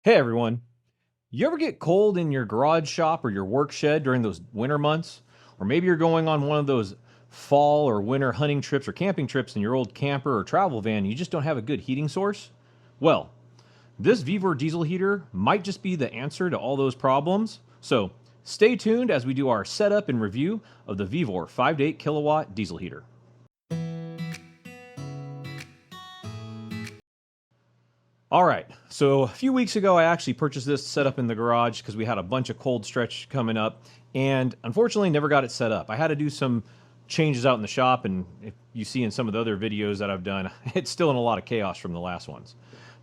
Hey everyone, you ever get cold in your garage shop or your work shed during those winter months? Or maybe you're going on one of those fall or winter hunting trips or camping trips in your old camper or travel van and you just don't have a good heating source? Well, this Vevor diesel heater might just be the answer to all those problems. So stay tuned as we do our setup and review of the Vevor 5 to 8 kilowatt diesel heater. All right. So a few weeks ago, I actually purchased this set up in the garage because we had a bunch of cold stretch coming up, and unfortunately, never got it set up. I had to do some changes out in the shop, and if you see in some of the other videos that I've done, it's still in a lot of chaos from the last ones.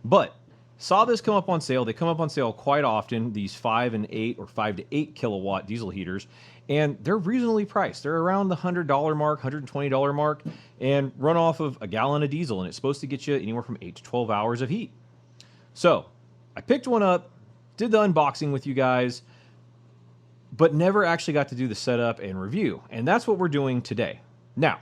But saw this come up on sale. They come up on sale quite often. These 5 and 8 or 5 to 8 kilowatt diesel heaters, and they're reasonably priced. They're around the $100 mark, $120 mark, and run off of a gallon of diesel, and it's supposed to get you anywhere from 8 to 12 hours of heat. So I picked one up, did the unboxing with you guys, but never actually got to do the setup and review. And that's what we're doing today. Now,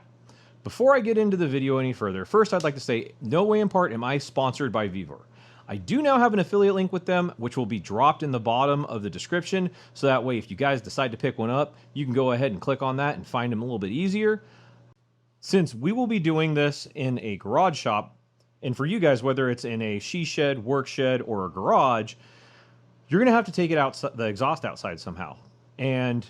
before I get into the video any further, first I'd like to say, no way in part am I sponsored by Vevor. I do now have an affiliate link with them, which will be dropped in the bottom of the description. So that way, if you guys decide to pick one up, you can go ahead and click on that and find them a little bit easier. Since we will be doing this in a garage shop, and for you guys, whether it's in a she shed, work shed, or a garage, you're going to have to take it outside, the exhaust outside somehow. And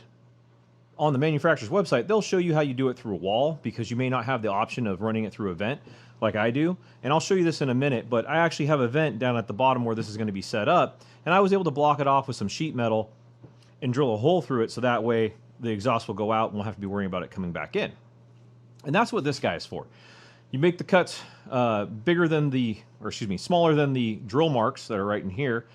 on the manufacturer's website, they'll show you how you do it through a wall because you may not have the option of running it through a vent like I do. And I'll show you this in a minute, but I actually have a vent down at the bottom where this is going to be set up. And I was able to block it off with some sheet metal and drill a hole through it so that way the exhaust will go out and we'll have to be worrying about it coming back in. And that's what this guy is for. You make the cuts bigger than the, or excuse me, smaller than the drill marks that are right in here.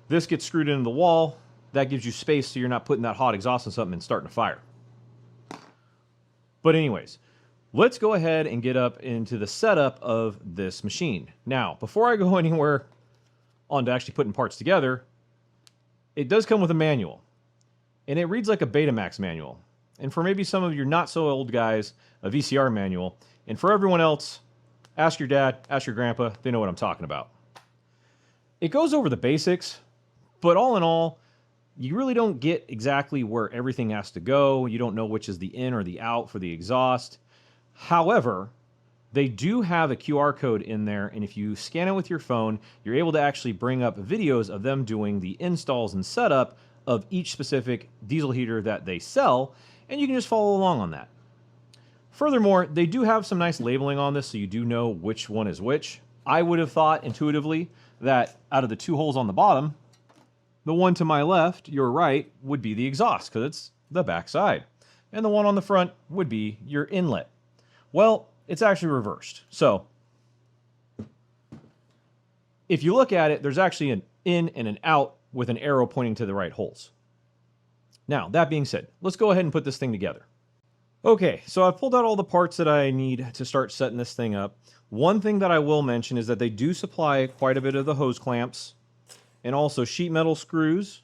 This gets screwed into the wall. That gives you space so you're not putting that hot exhaust on something and starting a fire. But anyways, let's go ahead and get up into the setup of this machine. Now, before I go anywhere on to actually putting parts together, it does come with a manual. And it reads like a Betamax manual. And for maybe some of your not so old guys, a VCR manual. And for everyone else, ask your dad, ask your grandpa, they know what I'm talking about. It goes over the basics, but all in all, you really don't get exactly where everything has to go. You don't know which is the in or the out for the exhaust. However, they do have a QR code in there, and if you scan it with your phone, you're able to actually bring up videos of them doing the installs and setup of each specific diesel heater that they sell, and you can just follow along on that. Furthermore, they do have some nice labeling on this, so you do know which one is which. I would have thought intuitively that out of the two holes on the bottom, the one to my left, your right, would be the exhaust, because it's the back side. And the one on the front would be your inlet. Well, it's actually reversed. So, if you look at it, there's actually an in and an out with an arrow pointing to the right holes. Now, that being said, let's go ahead and put this thing together. Okay, so I've pulled out all the parts that I need to start setting this thing up. One thing that I will mention is that they do supply quite a bit of the hose clamps and also sheet metal screws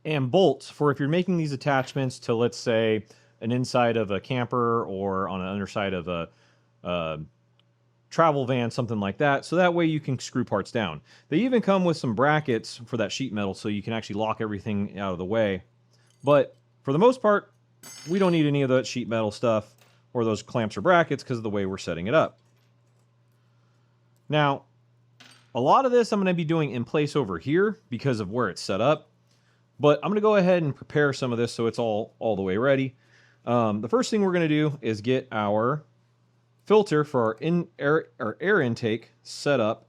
and bolts for if you're making these attachments to, let's say, an inside of a camper or on an underside of a travel van, something like that. So that way you can screw parts down. They even come with some brackets for that sheet metal so you can actually lock everything out of the way. But for the most part, we don't need any of that sheet metal stuff or those clamps or brackets because of the way we're setting it up. Now, a lot of this I'm going to be doing in place over here because of where it's set up. But I'm going to go ahead and prepare some of this so it's all the way ready. The first thing we're going to do is get our filter for our air intake set up.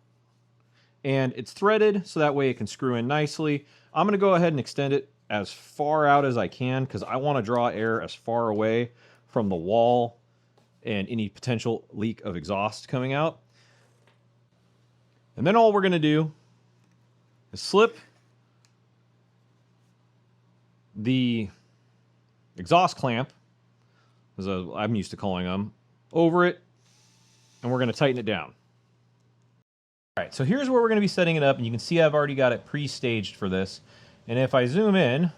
And it's threaded so that way it can screw in nicely. I'm going to go ahead and extend it as far out as I can because I want to draw air as far away from the wall and any potential leak of exhaust coming out. And then all we're going to do is slip the exhaust clamp, as I'm used to calling them, over it, and we're going to tighten it down. All right, so here's where we're going to be setting it up, and you can see I've already got it pre-staged for this. And if I zoom in,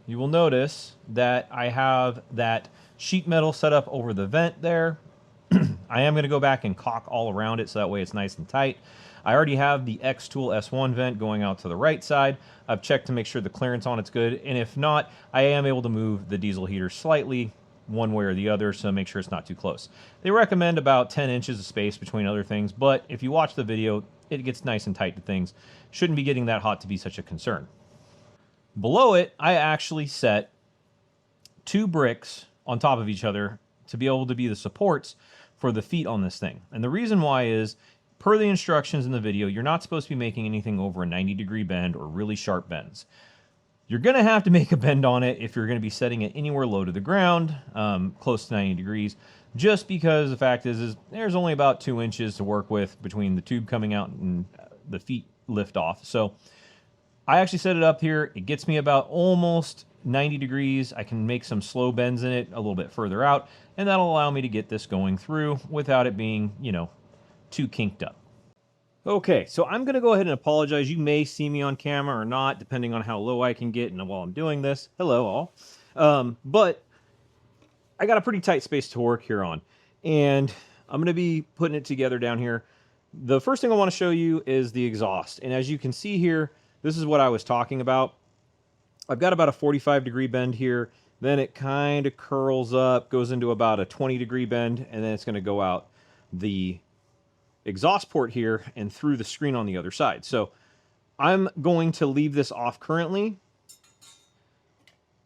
you will notice that I have that sheet metal set up over the vent there. I I am going to go back and caulk all around it so that way it's nice and tight. I already have the X-Tool S1 vent going out to the right side. I've checked to make sure the clearance on it's good, and if not, I am able to move the diesel heater slightly one way or the other, so make sure it's not too close. They recommend about 10 inches of space between other things, but if you watch the video, it gets nice and tight to things. Shouldn't be getting that hot to be such a concern. Below it, I actually set 2 bricks on top of each other to be able to be the supports for the feet on this thing. And the reason why is, per the instructions in the video, you're not supposed to be making anything over a 90-degree bend or really sharp bends. You're going to have to make a bend on it if you're going to be setting it anywhere low to the ground, close to 90 degrees, just because the fact is there's only about 2 inches to work with between the tube coming out and the feet lift off. So I actually set it up here. It gets me about almost 90 degrees. I can make some slow bends in it a little bit further out, and that'll allow me to get this going through without it being, you know, too kinked up. Okay, so I'm going to go ahead and apologize. You may see me on camera or not, depending on how low I can get and while I'm doing this. Hello, all. But I got a pretty tight space to work here on, and I'm going to be putting it together down here. The first thing I want to show you is the exhaust, and as you can see here, this is what I was talking about. I've got about a 45-degree bend here, then it kind of curls up, goes into about a 20-degree bend, and then it's going to go out the exhaust port here and through the screen on the other side. So I'm going to leave this off currently.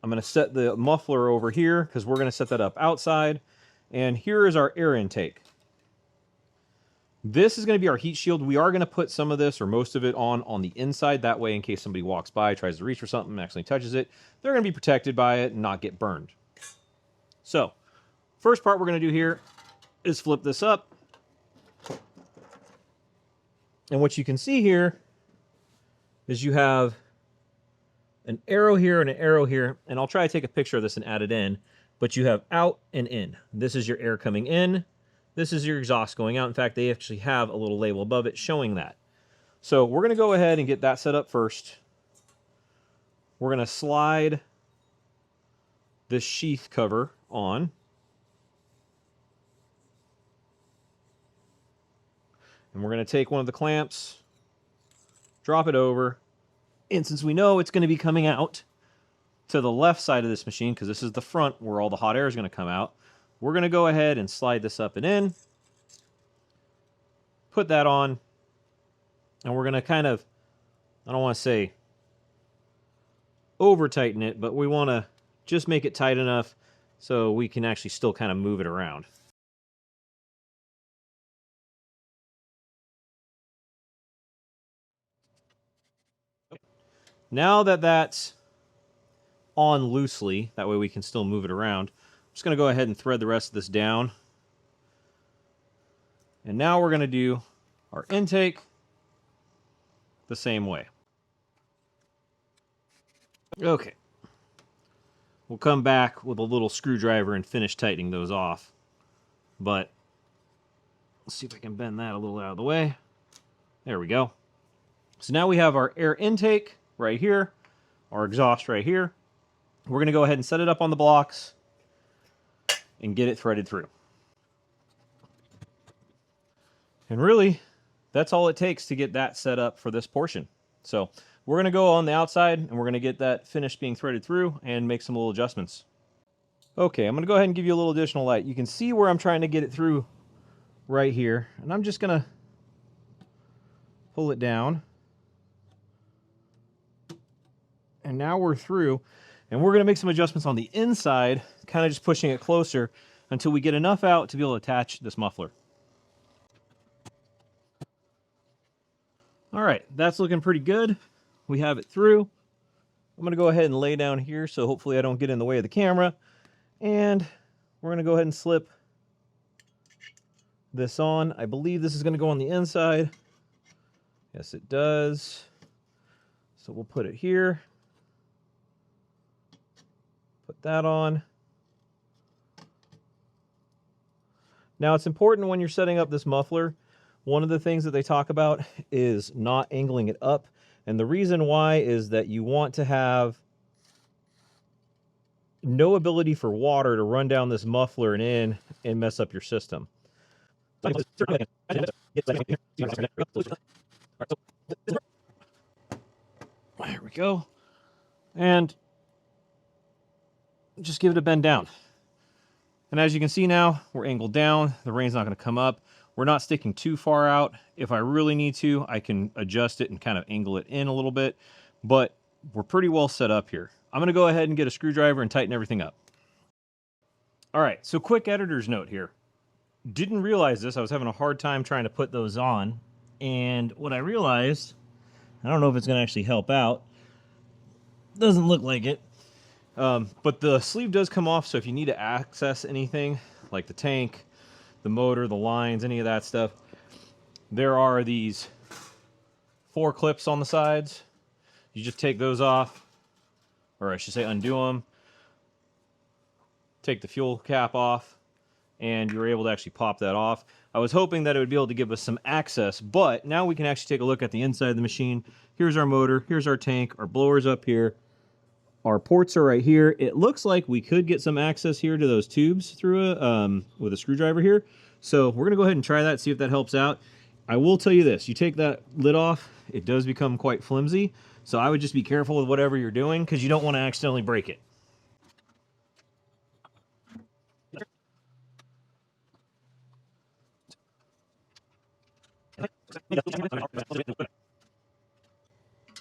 I'm going to set the muffler over here because we're going to set that up outside. And here is our air intake. This is going to be our heat shield. We are going to put some of this or most of it on the inside. That way, in case somebody walks by, tries to reach for something, and accidentally touches it, they're going to be protected by it and not get burned. So first part we're going to do here is flip this up. And what you can see here is you have an arrow here and an arrow here, and I'll try to take a picture of this and add it in, but you have out and in. This is your air coming in. This is your exhaust going out. In fact, they actually have a little label above it showing that. So we're going to go ahead and get that set up first. We're going to slide this sheath cover on. And we're going to take one of the clamps, drop it over, and since we know it's going to be coming out to the left side of this machine, because this is the front where all the hot air is going to come out, we're going to go ahead and slide this up and in, put that on, and we're going to kind of, I don't want to say over-tighten it, but we want to just make it tight enough so we can actually still kind of move it around. Now that that's on loosely, that way we can still move it around, I'm just going to go ahead and thread the rest of this down. And now we're going to do our intake the same way. Okay. We'll come back with a little screwdriver and finish tightening those off. But let's see if I can bend that a little out of the way. There we go. So now we have our air intake right here, our exhaust right here. We're going to go ahead and set it up on the blocks and get it threaded through. And really, that's all it takes to get that set up for this portion. So we're going to go on the outside and we're going to get that finished being threaded through and make some little adjustments. Okay, I'm going to go ahead and give you a little additional light. You can see where I'm trying to get it through right here. And I'm just going to pull it down. And now we're through, and we're going to make some adjustments on the inside, kind of just pushing it closer until we get enough out to be able to attach this muffler. All right, that's looking pretty good. We have it through. I'm going to go ahead and lay down here so hopefully I don't get in the way of the camera. And we're going to go ahead and slip this on. I believe this is going to go on the inside. Yes, it does. So we'll put it here. Put that on. Now it's important when you're setting up this muffler, one of the things that they talk about is not angling it up. And the reason why is that you want to have no ability for water to run down this muffler and in and mess up your system. There we go. And just give it a bend down. And as you can see now, we're angled down. The rain's not going to come up. We're not sticking too far out. If I really need to, I can adjust it and kind of angle it in a little bit. But we're pretty well set up here. I'm going to go ahead and get a screwdriver and tighten everything up. All right, so quick editor's note here. Didn't realize this. I was having a hard time trying to put those on. And what I realized, I don't know if it's going to actually help out. Doesn't look like it. But the sleeve does come off, so if you need to access anything, like the tank, the motor, the lines, any of that stuff, there are these 4 clips on the sides. You just take those off, or I should say undo them, take the fuel cap off, and you're able to actually pop that off. I was hoping that it would be able to give us some access, but now we can actually take a look at the inside of the machine. Here's our motor, here's our tank, our blower's up here. Our ports are right here. It looks like we could get some access here to those tubes through with a screwdriver here. So we're going to go ahead and try that, see if that helps out. I will tell you this. You take that lid off, it does become quite flimsy. So I would just be careful with whatever you're doing because you don't want to accidentally break it.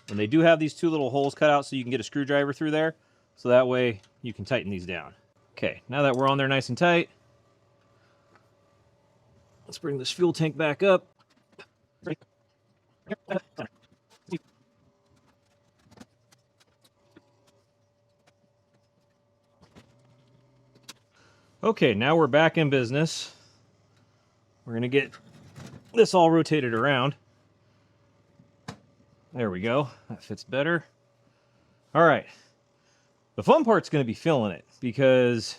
And they do have these 2 little holes cut out so you can get a screwdriver through there. So that way you can tighten these down. Okay, now that we're on there nice and tight, let's bring this fuel tank back up. Okay, now we're back in business. We're going to get this all rotated around. There we go. That fits better. All right. The fun part's going to be filling it because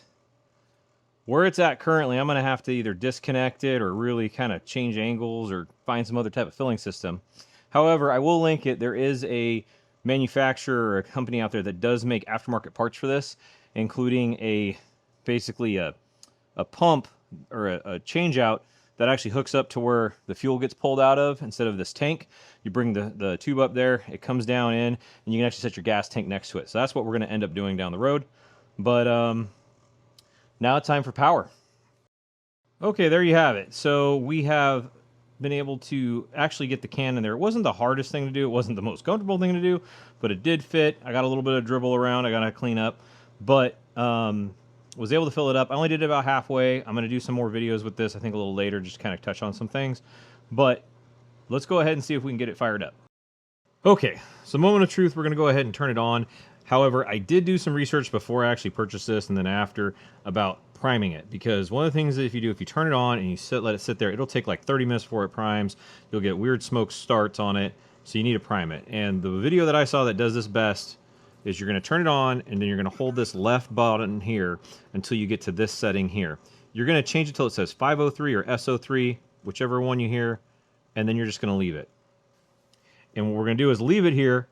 where it's at currently, I'm going to have to either disconnect it or really kind of change angles or find some other type of filling system. However, I will link it. There is a manufacturer or a company out there that does make aftermarket parts for this, including basically a pump or a change out that actually hooks up to where the fuel gets pulled out of instead of this tank. You bring the tube up there, it comes down in, and you can actually set your gas tank next to it. So that's what we're going to end up doing down the road. But now it's time for power. Okay, there you have it. So we have been able to actually get the can in there. It wasn't the hardest thing to do. It wasn't the most comfortable thing to do, but it did fit. I got a little bit of dribble around. I got to clean up, but was able to fill it up. I only did it about halfway. I'm going to do some more videos with this, I think a little later, just kind of touch on some things. But let's go ahead and see if we can get it fired up. Okay, so moment of truth, we're going to go ahead and turn it on. However, I did do some research before I actually purchased this and then after about priming it, because one of the things that if you turn it on and you let it sit there, it'll take like 30 minutes before it primes. You'll get weird smoke starts on it, so you need to prime it. And the video that I saw that does this best is you're going to turn it on and then you're going to hold this left button here until you get to this setting here. You're going to change it till it says 503 or SO3, whichever one you hear, and then you're just going to leave it. And what we're going to do is leave it here,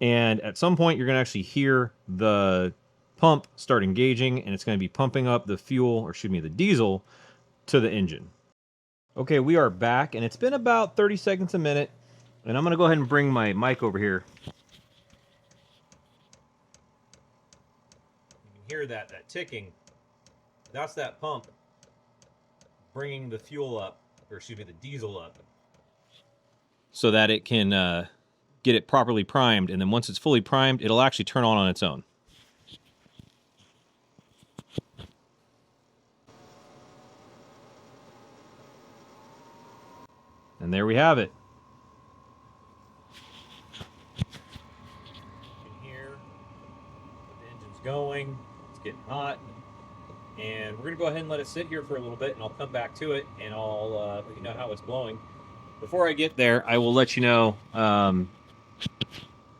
and at some point you're going to actually hear the pump start engaging, and it's going to be pumping up the fuel, or excuse me, the diesel to the engine. Okay, we are back, and it's been about 30 seconds a minute, and I'm going to go ahead and bring my mic over here. Hear that ticking. That's that pump bringing the fuel up, or excuse me, the diesel up, so that it can get it properly primed. And then once it's fully primed, it'll actually turn on its own. And there we have it. You can hear the engine's going. Getting hot, and we're gonna go ahead and let it sit here for a little bit, and I'll come back to it and I'll let you know how it's blowing. Before I get there, I will let you know,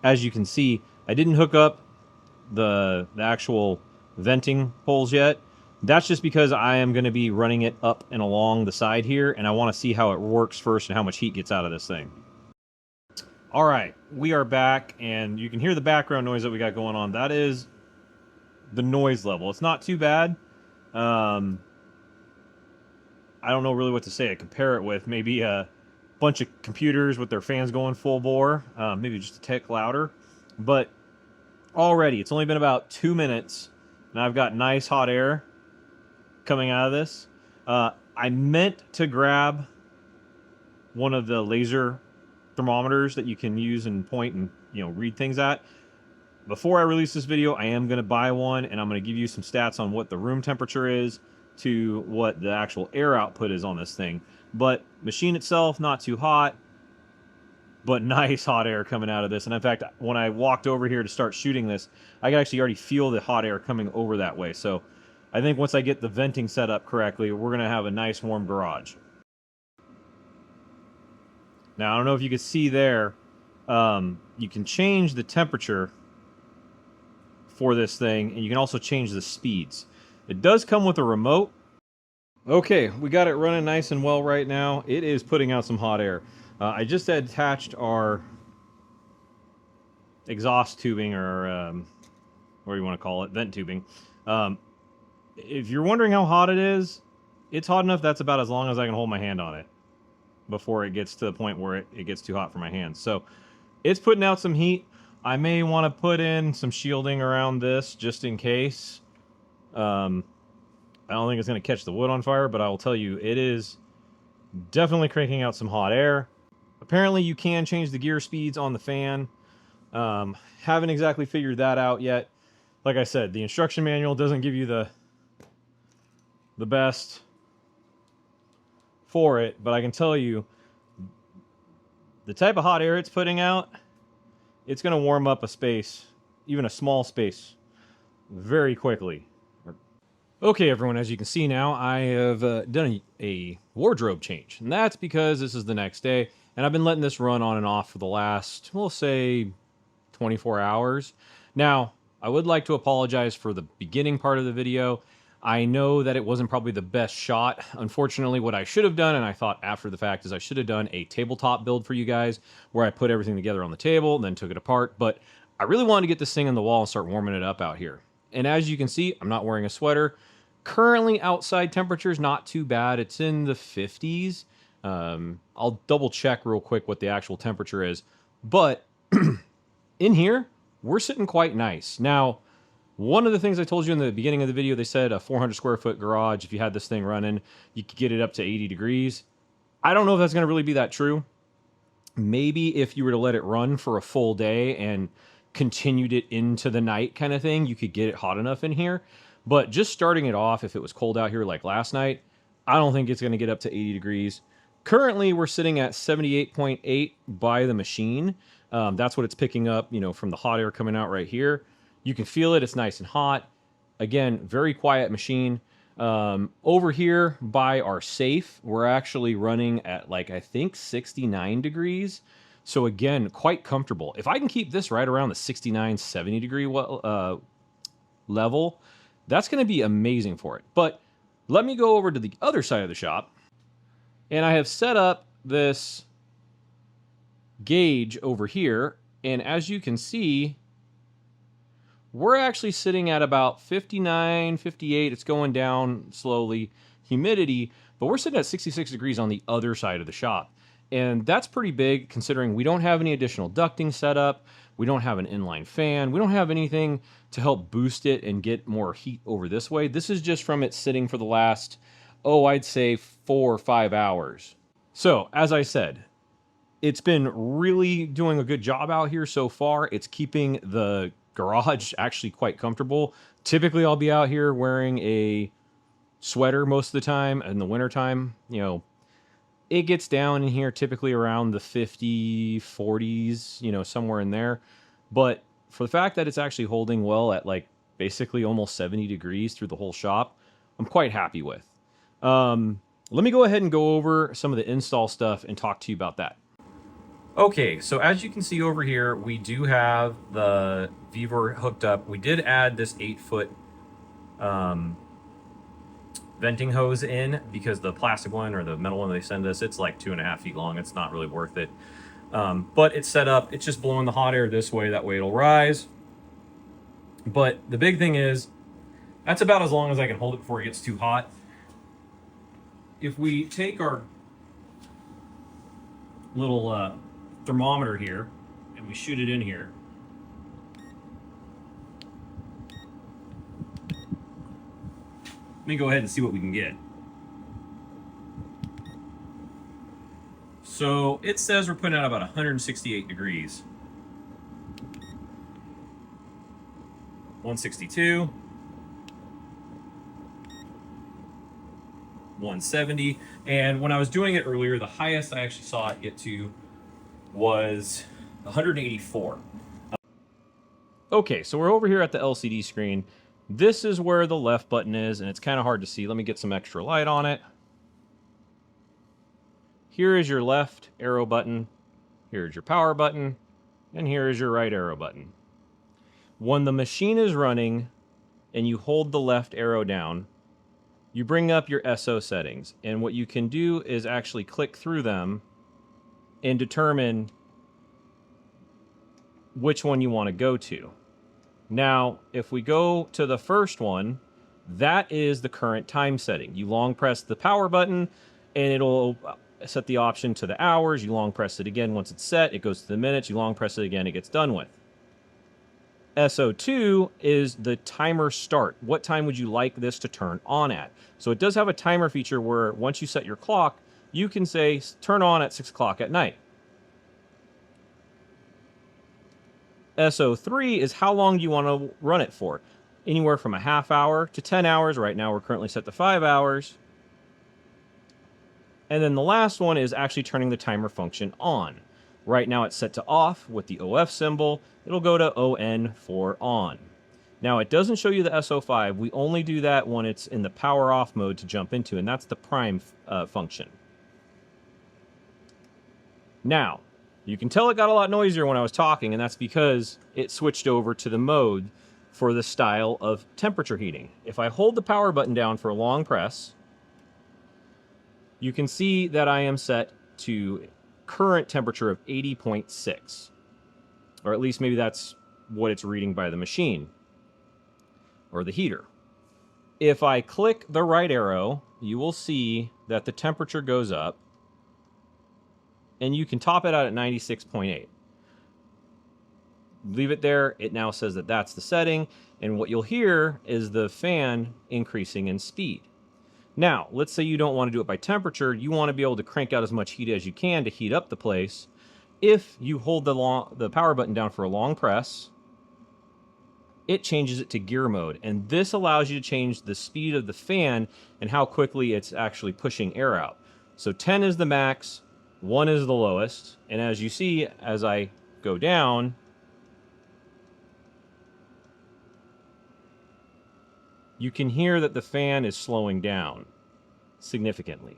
as you can see, I didn't hook up the actual venting holes yet. That's just because I am going to be running it up and along the side here, and I want to see how it works first and how much heat gets out of this thing. All right, we are back, and you can hear the background noise that we got going on. That is the noise level. It's not too bad. I don't know really what to say. I compare it with maybe a bunch of computers with their fans going full bore, maybe just a tick louder. But already, it's only been about 2 minutes, and I've got nice hot air coming out of this. I meant to grab one of the laser thermometers that you can use and point and read things at. Before I release this video, I am going to buy one, and I'm going to give you some stats on what the room temperature is to what the actual air output is on this thing. But machine itself, not too hot, but nice hot air coming out of this. And in fact, when I walked over here to start shooting this, I could actually already feel the hot air coming over that way. So I think once I get the venting set up correctly, we're going to have a nice warm garage. Now, I don't know if you can see there, you can change the temperature for this thing, and you can also change the speeds. It does come with a remote. Okay, we got it running nice and well right now. It is putting out some hot air. I just attached our exhaust tubing, or what do you want to call it, vent tubing. If you're wondering how hot it is, it's hot enough that's about as long as I can hold my hand on it before it gets to the point where it gets too hot for my hands. So it's putting out some heat. I may want to put in some shielding around this just in case. I don't think it's going to catch the wood on fire, but I will tell you, it is definitely cranking out some hot air. Apparently, you can change the gear speeds on the fan. Haven't exactly figured that out yet. Like I said, the instruction manual doesn't give you the best for it, but I can tell you, the type of hot air it's putting out, it's going to warm up a space, even a small space, very quickly. Okay, everyone, as you can see now, I have done a wardrobe change. And that's because this is the next day, and I've been letting this run on and off for the last, we'll say, 24 hours. Now, I would like to apologize for the beginning part of the video. I know that it wasn't probably the best shot. Unfortunately, what I should have done, and I thought after the fact, is I should have done a tabletop build for you guys where I put everything together on the table and then took it apart. But I really wanted to get this thing on the wall and start warming it up out here. And as you can see, I'm not wearing a sweater. Currently, outside temperature is not too bad. It's in the 50s. I'll double check real quick what the actual temperature is. But in here, we're sitting quite nice. Now, one of the things I told you in the beginning of the video, they said a 400 square foot garage, if you had this thing running, you could get it up to 80 degrees. I don't know if that's going to really be that true. Maybe if you were to let it run for a full day and continued it into the night kind of thing, you could get it hot enough in here. But just starting it off, if it was cold out here like last night, I don't think it's going to get up to 80 degrees. Currently, we're sitting at 78.8 by the machine. That's what it's picking up, from the hot air coming out right here. You can feel it. It's nice and hot. Again, very quiet machine. Over here by our safe, we're actually running at I think 69 degrees. So again, quite comfortable. If I can keep this right around the 69, 70 degree level, that's going to be amazing for it. But let me go over to the other side of the shop. And I have set up this gauge over here. And as you can see, we're actually sitting at about 59, 58. It's going down slowly. Humidity, but we're sitting at 66 degrees on the other side of the shop. And that's pretty big considering we don't have any additional ducting set up. We don't have an inline fan. We don't have anything to help boost it and get more heat over this way. This is just from it sitting for the last, I'd say 4 or 5 hours. So, as I said, it's been really doing a good job out here so far. It's keeping the garage actually quite comfortable. Typically, I'll be out here wearing a sweater most of the time. In the wintertime, it gets down in here typically around the 50, 40s, somewhere in there. But for the fact that it's actually holding well at basically almost 70 degrees through the whole shop, I'm quite happy with. Let me go ahead and go over some of the install stuff and talk to you about that. Okay, so as you can see over here, we do have the Vevor hooked up. We did add this 8-foot venting hose in because the plastic one or the metal one they send us, it's 2.5 feet long. It's not really worth it. But it's set up. It's just blowing the hot air this way. That way it'll rise. But the big thing is, that's about as long as I can hold it before it gets too hot. if we take our little thermometer here and we shoot it in here, let me go ahead and see what we can get. So it says we're putting out about 168 degrees. 162. 170. And when I was doing it earlier, the highest I actually saw it get to was 184. Okay, so we're over here at the LCD screen. This is where the left button is, and it's kind of hard to see. Let me get some extra light on it. Here is your left arrow button. Here's your power button. And here is your right arrow button. When the machine is running and you hold the left arrow down, you bring up your SO settings. And what you can do is actually click through them and determine which one you want to go to. Now, if we go to the first one, that is the current time setting. You long press the power button and it'll set the option to the hours. You long press it again. Once it's set, it goes to the minutes. You long press it again, it gets done with. SO2 is the timer start. What time would you like this to turn on at? So it does have a timer feature where once you set your clock, you can say turn on at 6 o'clock at night. SO3 is how long you want to run it for. Anywhere from a half hour to 10 hours. Right now we're currently set to 5 hours. And then the last one is actually turning the timer function on. Right now it's set to off with the OF symbol. It'll go to ON for on. Now it doesn't show you the SO5. We only do that when it's in the power off mode to jump into, and that's the prime function. Now, you can tell it got a lot noisier when I was talking, and that's because it switched over to the mode for the style of temperature heating. If I hold the power button down for a long press, you can see that I am set to current temperature of 80.6. Or at least maybe that's what it's reading by the machine or the heater. If I click the right arrow, you will see that the temperature goes up and you can top it out at 96.8. Leave it there. It now says that that's the setting. And what you'll hear is the fan increasing in speed. Now, let's say you don't want to do it by temperature. You want to be able to crank out as much heat as you can to heat up the place. If you hold the power button down for a long press, it changes it to gear mode. And this allows you to change the speed of the fan and how quickly it's actually pushing air out. So 10 is the max, 1 is the lowest. And as you see, as I go down, you can hear that the fan is slowing down significantly.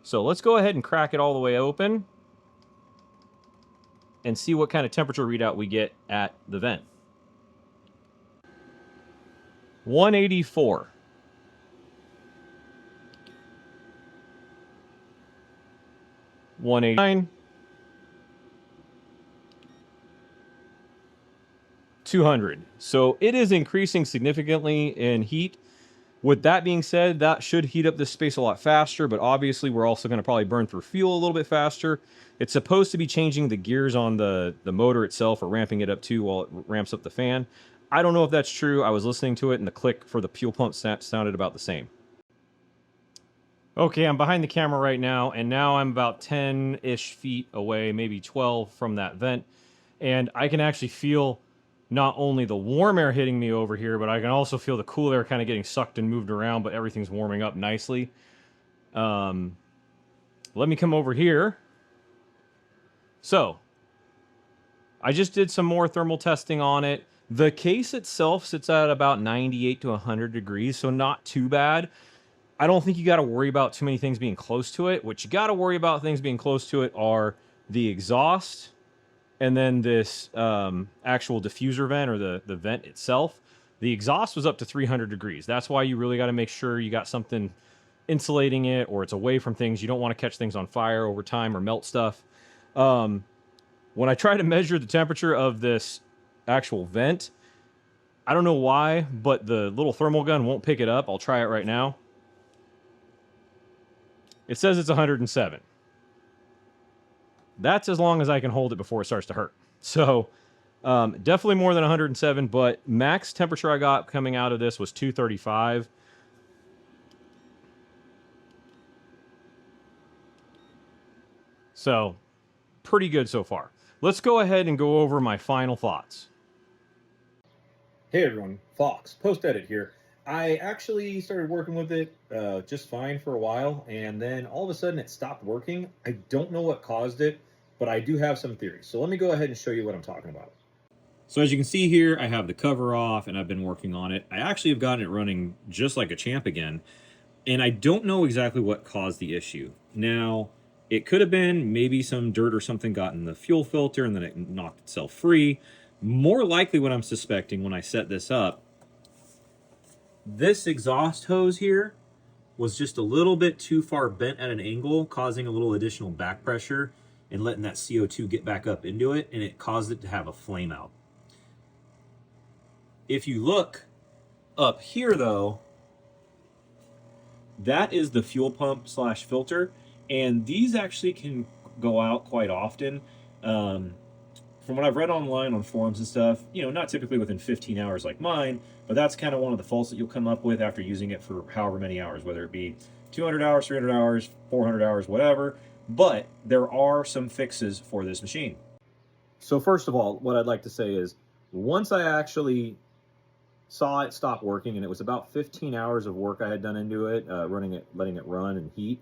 So let's go ahead and crack it all the way open and see what kind of temperature readout we get at the vent. 184. 189. 200. So it is increasing significantly in heat. With that being said, that should heat up this space a lot faster, but obviously we're also going to probably burn through fuel a little bit faster. It's supposed to be changing the gears on the motor itself, or ramping it up too while it ramps up the fan. I don't know if that's true. I was listening to it and the click for the fuel pump sounded about the same. Okay, I'm behind the camera right now, and now I'm about 10-ish feet away, maybe 12 from that vent. And I can actually feel not only the warm air hitting me over here, but I can also feel the cool air kind of getting sucked and moved around, but everything's warming up nicely. Let me come over here. So, I just did some more thermal testing on it. The case itself sits at about 98 to 100 degrees, so not too bad. I don't think you got to worry about too many things being close to it. What you got to worry about things being close to it are the exhaust, and then this actual diffuser vent, or the vent itself. The exhaust was up to 300 degrees. That's why you really got to make sure you got something insulating it, or it's away from things. You don't want to catch things on fire over time or melt stuff. When I try to measure the temperature of this actual vent, I don't know why, but the little thermal gun won't pick it up. I'll try it right now. It says it's 107. That's as long as I can hold it before it starts to hurt. So definitely more than 107, but max temperature I got coming out of this was 235. So pretty good so far. Let's go ahead and go over my final thoughts. Hey everyone, Fox, post-edit here. I actually started working with it just fine for a while, and then all of a sudden it stopped working. I don't know what caused it, but I do have some theories. So let me go ahead and show you what I'm talking about. So as you can see here, I have the cover off and I've been working on it. I actually have gotten it running just like a champ again, and I don't know exactly what caused the issue. Now, it could have been maybe some dirt or something got in the fuel filter and then it knocked itself free. More likely what I'm suspecting when I set this up, this exhaust hose here was just a little bit too far bent at an angle, causing a little additional back pressure and letting that CO2 get back up into it, and it caused it to have a flame out. If you look up here though, that is the fuel pump slash filter, and these actually can go out quite often. From what I've read online on forums and stuff, you know, not typically within 15 hours like mine, but that's kind of one of the faults that you'll come up with after using it for however many hours, whether it be 200 hours, 300 hours, 400 hours, whatever. But there are some fixes for this machine. So first of all, what I'd like to say is, once I actually saw it stop working, and it was about 15 hours of work I had done into it, running it, letting it run and heat,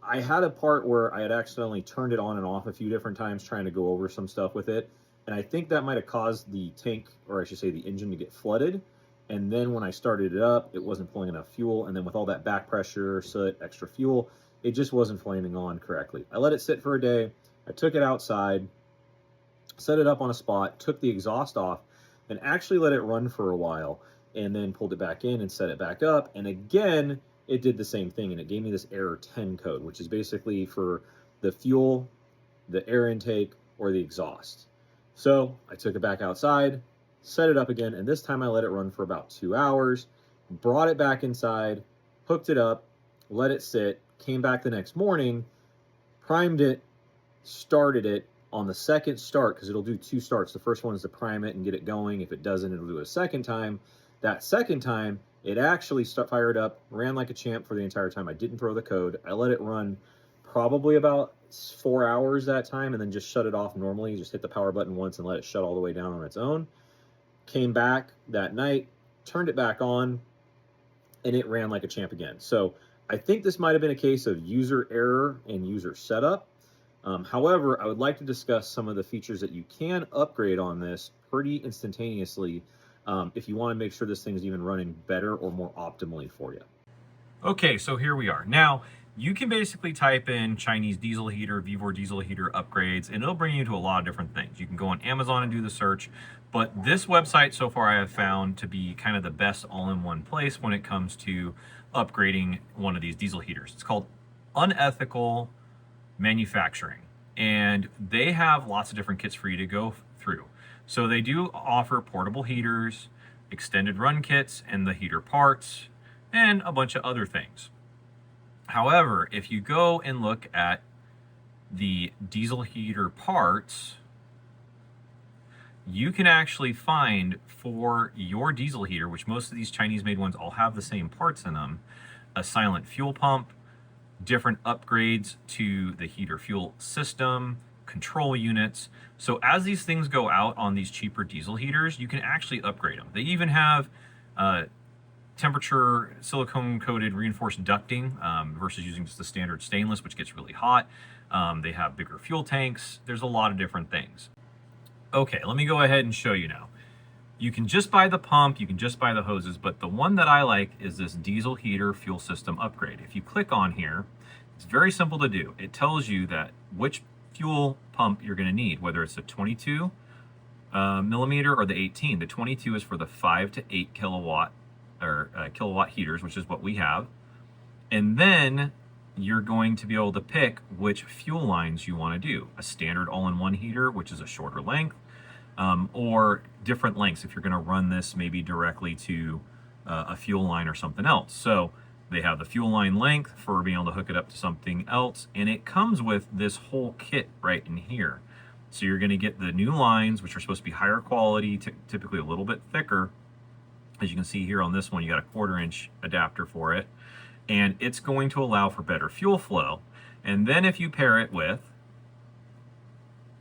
I had a part where I had accidentally turned it on and off a few different times trying to go over some stuff with it. And I think that might have caused the tank, or I should say the engine, to get flooded. And then when I started it up, it wasn't pulling enough fuel. And then with all that back pressure, soot, extra fuel, it just wasn't flaming on correctly. I let it sit for a day. I took it outside, set it up on a spot, took the exhaust off, and actually let it run for a while. And then pulled it back in and set it back up. And again, it did the same thing, and it gave me this error 10 code, which is basically for the fuel, the air intake, or the exhaust. So I took it back outside, set it up again, and this time I let it run for about 2 hours, brought it back inside, hooked it up, let it sit, came back the next morning, primed it, started it. On the second start, because it'll do 2 starts. The first one is to prime it and get it going. If it doesn't, it'll do it a second time. That second time, it actually fired up, ran like a champ for the entire time. I didn't throw the code. I let it run probably about 4 hours that time, and then just shut it off normally. Just hit the power button once and let it shut all the way down on its own. Came back that night, turned it back on, and it ran like a champ again. So I think this might have been a case of user error and user setup. However, I would like to discuss some of the features that you can upgrade on this pretty instantaneously if you want to make sure this thing is even running better or more optimally for you. Okay, so here we are. Now, you can basically type in Chinese diesel heater, Vevor diesel heater upgrades, and it'll bring you to a lot of different things. You can go on Amazon and do the search, but this website so far I have found to be kind of the best all-in-one place when it comes to upgrading one of these diesel heaters. It's called Unethical Manufacturing, and they have lots of different kits for you to go through. So they do offer portable heaters, extended run kits, and the heater parts, and a bunch of other things. However, if you go and look at the diesel heater parts, you can actually find for your diesel heater, which most of these Chinese made ones all have the same parts in them, a silent fuel pump, different upgrades to the heater fuel system, control units. So as these things go out on these cheaper diesel heaters, you can actually upgrade them. They even have temperature silicone coated reinforced ducting versus using just the standard stainless, which gets really hot. They have bigger fuel tanks. There's a lot of different things. Okay, let me go ahead and show you now. You can just buy the pump, you can just buy the hoses, but the one that I like is this diesel heater fuel system upgrade. If you click on here, it's very simple to do. It tells you that which fuel pump you're going to need, whether it's a 22 millimeter or the 18. The 22 is for the 5 to 8 kilowatt or kilowatt heaters, which is what we have. And then you're going to be able to pick which fuel lines you want to do. A standard all-in-one heater, which is a shorter length, or different lengths if you're going to run this maybe directly to a fuel line or something else. So They have the fuel line length for being able to hook it up to something else, and it comes with this whole kit right in here. So you're going to get the new lines, which are supposed to be higher quality, typically a little bit thicker. As you can see here on this one, you got a 1/4 inch adapter for it, and it's going to allow for better fuel flow. And then if you pair it with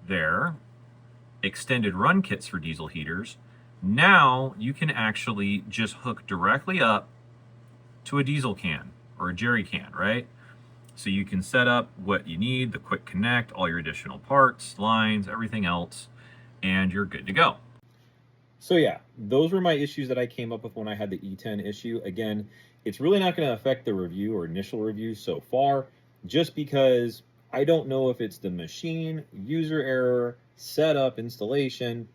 their extended run kits for diesel heaters, now you can actually just hook directly up to a diesel can or a jerry can, right? So you can set up what you need, the quick connect, all your additional parts, lines, everything else, and you're good to go. So yeah, those were my issues that I came up with when I had the E10 issue. Again, it's really not going to affect the review or initial review so far, just because I don't know if it's the machine, user error, setup, installation.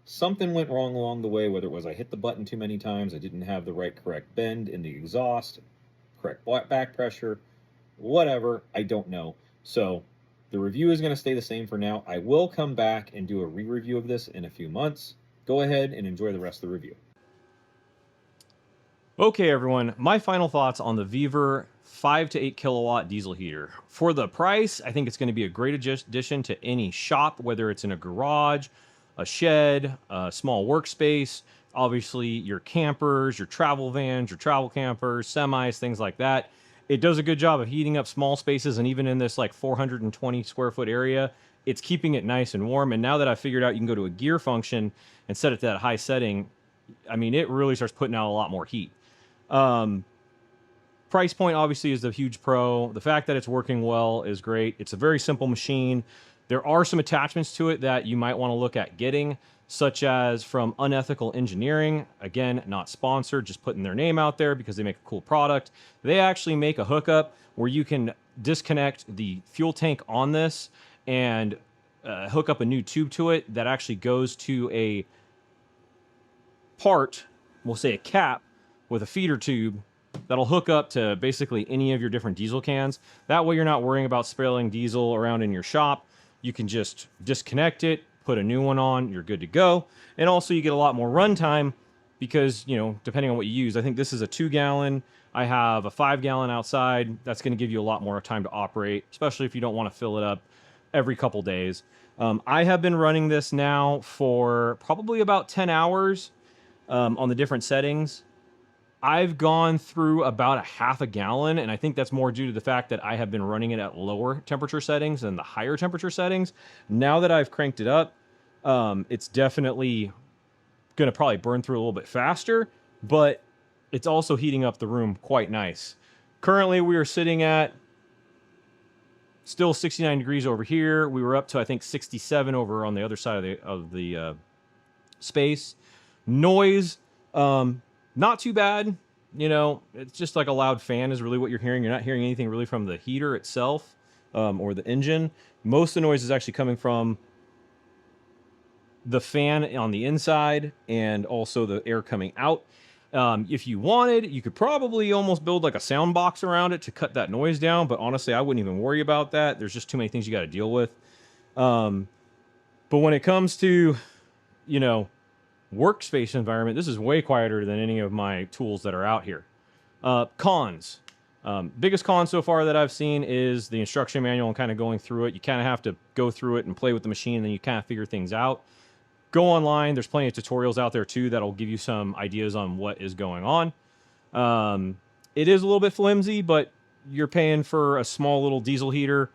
Something went wrong along the way, whether it was I hit the button too many times, I didn't have the right correct bend in the exhaust, correct back pressure, whatever, I don't know. So the review is going to stay the same for now. I will come back and do a re-review of this in a few months. Go ahead and enjoy the rest of the review. Okay, everyone, my final thoughts on the Vevor 5 to 8 kilowatt diesel heater. For the price, I think it's going to be a great addition to any shop, whether it's in a garage, a shed, a small workspace, obviously your campers, your travel vans, your travel campers, semis, things like that. It does a good job of heating up small spaces, and even in this like 420 square foot area, it's keeping it nice and warm. And now that I figured out you can go to a gear function and set it to that high setting, I mean, it really starts putting out a lot more heat. Price point obviously is the huge pro. The fact that it's working well is great. It's a very simple machine. There are some attachments to it that you might want to look at getting, such as from Unethical Engineering. Again, not sponsored, just putting their name out there because they make a cool product. They actually make a hookup where you can disconnect the fuel tank on this and hook up a new tube to it that actually goes to a part, we'll say a cap, with a feeder tube that'll hook up to basically any of your different diesel cans. That way you're not worrying about spilling diesel around in your shop. You can just disconnect it, put a new one on, you're good to go. And also you get a lot more runtime because, you know, depending on what you use. I think this is a 2-gallon. I have a 5-gallon outside. That's going to give you a lot more time to operate, especially if you don't want to fill it up every couple days. I have been running this now for probably about 10 hours on the different settings. I've gone through about a half a gallon, and I think that's more due to the fact that I have been running it at lower temperature settings than the higher temperature settings. Now that I've cranked it up, it's definitely going to probably burn through a little bit faster, but it's also heating up the room quite nice. Currently, we are sitting at still 69 degrees over here. We were up to, I think, 67 over on the other side of the space. Noise, not too bad. You know, it's just like a loud fan is really what you're hearing. You're not hearing anything really from the heater itself or the engine. Most of the noise is actually coming from the fan on the inside and also the air coming out. If you wanted, you could probably almost build like a sound box around it to cut that noise down. But honestly, I wouldn't even worry about that. There's just too many things you got to deal with. But when it comes to, you know, workspace environment, this is way quieter than any of my tools that are out here. Cons. Biggest con so far that I've seen is the instruction manual and kind of going through it. You kind of have to go through it and play with the machine, and then you kind of figure things out. Go online. There's plenty of tutorials out there too that'll give you some ideas on what is going on. It is a little bit flimsy, but you're paying for a small little diesel heater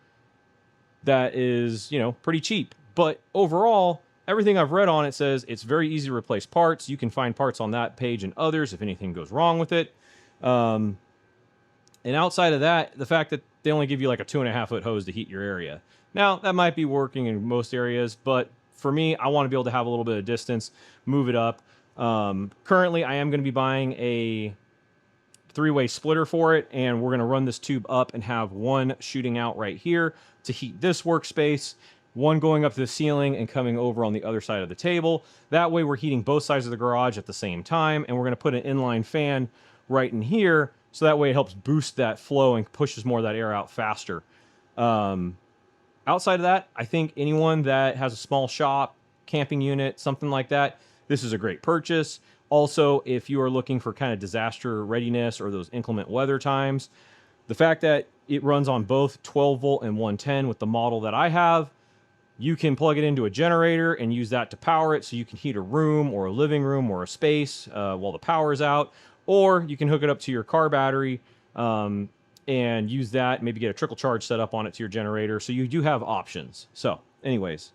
that is, you know, pretty cheap. But overall, everything I've read on it says it's very easy to replace parts. You can find parts on that page and others if anything goes wrong with it. And outside of that, the fact that they only give you like a 2.5-foot hose to heat your area. Now, that might be working in most areas, but for me, I want to be able to have a little bit of distance, move it up. Currently, I am going to be buying a 3-way splitter for it, and we're going to run this tube up and have one shooting out right here to heat this workspace, one going up to the ceiling and coming over on the other side of the table. That way we're heating both sides of the garage at the same time, and we're going to put an inline fan right in here, so that way it helps boost that flow and pushes more of that air out faster. Outside of that, I think anyone that has a small shop, camping unit, something like that, this is a great purchase. Also, if you are looking for kind of disaster readiness or those inclement weather times, the fact that it runs on both 12 volt and 110 with the model that I have, you can plug it into a generator and use that to power it, so you can heat a room or a living room or a space while the power is out. Or you can hook it up to your car battery and use that, maybe get a trickle charge set up on it to your generator. So you do have options. So anyways,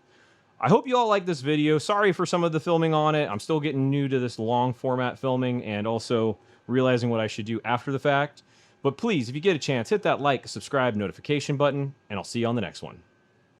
I hope you all like this video. Sorry for some of the filming on it. I'm still getting new to this long format filming and also realizing what I should do after the fact. But please, if you get a chance, hit that like, subscribe, notification button, and I'll see you on the next one.